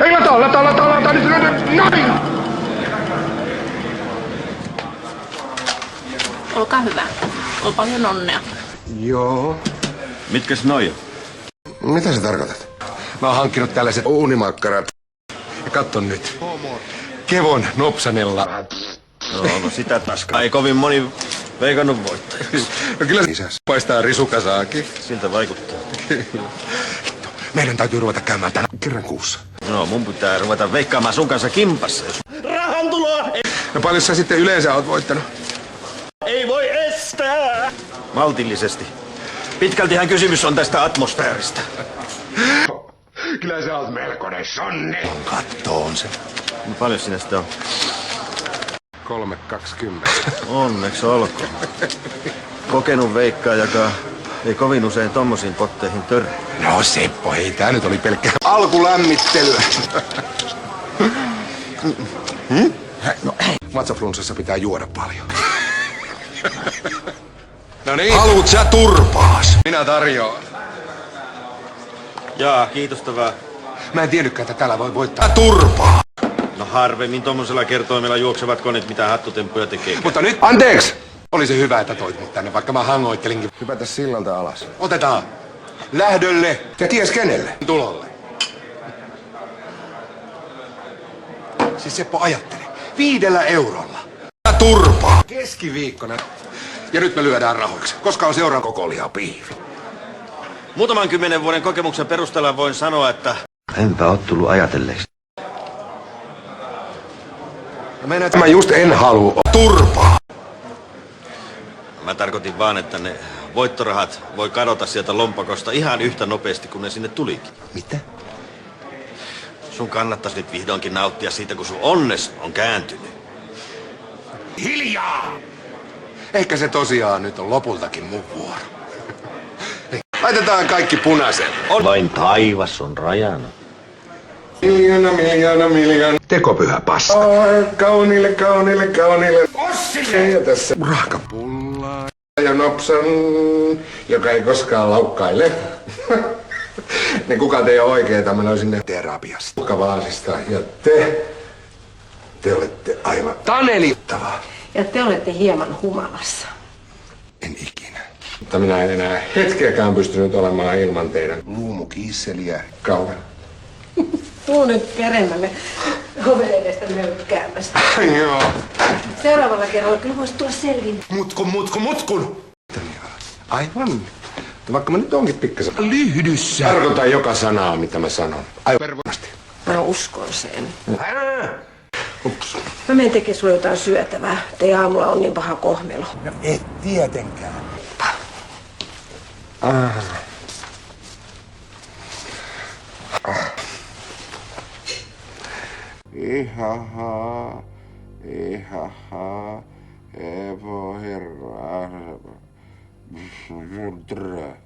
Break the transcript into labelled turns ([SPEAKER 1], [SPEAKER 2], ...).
[SPEAKER 1] Hei, lataa, nyt, noin!
[SPEAKER 2] Olkaa hyvä. On paljon onnea.
[SPEAKER 1] Joo.
[SPEAKER 3] Mitkäs noi?
[SPEAKER 1] Mitä sä tarkoitat? Mä oon hankkinut tällaiset uunimakkarat. Ja katso nyt. Kevon Nopsanella.
[SPEAKER 3] No sitä taskaa. Ei kovin moni veikannut voittajaksi.
[SPEAKER 1] No kyllä isäs. Paistaa risukasaakin.
[SPEAKER 3] Siltä vaikuttaa.
[SPEAKER 1] Meidän täytyy ruveta käymään tänä kerran kuussa.
[SPEAKER 3] No mun pitää ruveta veikkaamaan sun kanssa kimpassa. Rahan tuloa!
[SPEAKER 1] No paljon sä sitten yleensä oot voittanut?
[SPEAKER 3] Ei voi estää! Maltillisesti. Pitkältihän kysymys on tästä atmosfääristä.
[SPEAKER 1] Kyllä sä oot melkoinen sonni. Kattoon se.
[SPEAKER 3] No paljon sinä sitä on?
[SPEAKER 1] 3,20.
[SPEAKER 3] Onneksi olkoon. Kokenut veikkaajakaan ei kovin usein tommosiin potteihin törmää.
[SPEAKER 1] No Seppo, hei tää nyt oli pelkkää alkulämmittelyä. No hei. Vatsaflunssassa pitää juoda paljon. No niin. Haluut sä turpaas? Minä tarjoan.
[SPEAKER 3] Jaa, kiitosta vaan.
[SPEAKER 1] Mä en tiennytkään, että täällä voi voittaa turpaa.
[SPEAKER 3] No harvemmin tommosella kertoimella juoksevat koneet mitä hattutemppuja tekee.
[SPEAKER 1] Mutta nyt, anteeksi! Oli se hyvä, että toit mut tänne, vaikka mä hangoittelinkin.
[SPEAKER 4] Hypätä sillalta alas.
[SPEAKER 1] Otetaan. Lähdölle. Ja ties kenelle? Tulolle. Siis Seppo ajattele. 5 eurolla. Turpaa. Keskiviikkona. Ja nyt me lyödään rahoiksi. Koska on seuraan koko lihapiiri.
[SPEAKER 3] Muutaman 10 vuoden kokemuksen perusteella voin sanoa, että...
[SPEAKER 4] Enpä oo tullut ajatelleeksi.
[SPEAKER 1] Mä just en halua turpaa.
[SPEAKER 3] Mä tarkoitin vaan, että ne voittorahat voi kadota sieltä lompakosta ihan yhtä nopeasti kuin ne sinne tulikin.
[SPEAKER 1] Mitä?
[SPEAKER 3] Sun kannattaisi nyt vihdoinkin nauttia siitä, kun sun onnes on kääntynyt.
[SPEAKER 1] Hiljaa! Ehkä se tosiaan nyt on lopultakin mun vuoro. Laitetaan kaikki punaiseen.
[SPEAKER 4] Vain taivas on rajana.
[SPEAKER 1] Miljoona. Tekopyhä pasta. Kauniille. Ossi! Ja tässä rahkapullaa. Ja Nopsan, joka ei koskaan laukkaile. Niin kukaan ei ole oikeeta, mä löysin ne terapiasta. Kukavaasista. Ja te olette aivan tanelittavaa.
[SPEAKER 5] Ja te olette hieman humalassa.
[SPEAKER 1] En ikinä. Mutta minä en enää hetkeäkään pystynyt olemaan ilman teidän
[SPEAKER 4] Luumukiisseliä.
[SPEAKER 1] kauan.
[SPEAKER 5] Tuu nyt peremmälle oven edestä nöykkäämästä.
[SPEAKER 1] Joo.
[SPEAKER 5] Seuraavalla kerralla kyllä voisi tulla selvin.
[SPEAKER 1] Mutkun! Aivan. Vaikka mä nyt onkin pikkasen lyhdyssä. Tarkoitan joka sanaa, mitä mä sanon. Aivan pervoisesti.
[SPEAKER 5] Mä uskon sen.
[SPEAKER 1] Ups.
[SPEAKER 5] Mä menen tekemään sulle jotain syötävää. Teidän aamulla on niin paha kohmelo.
[SPEAKER 1] No et tietenkään.
[SPEAKER 4] Ihaha, Evo herra. Mudra.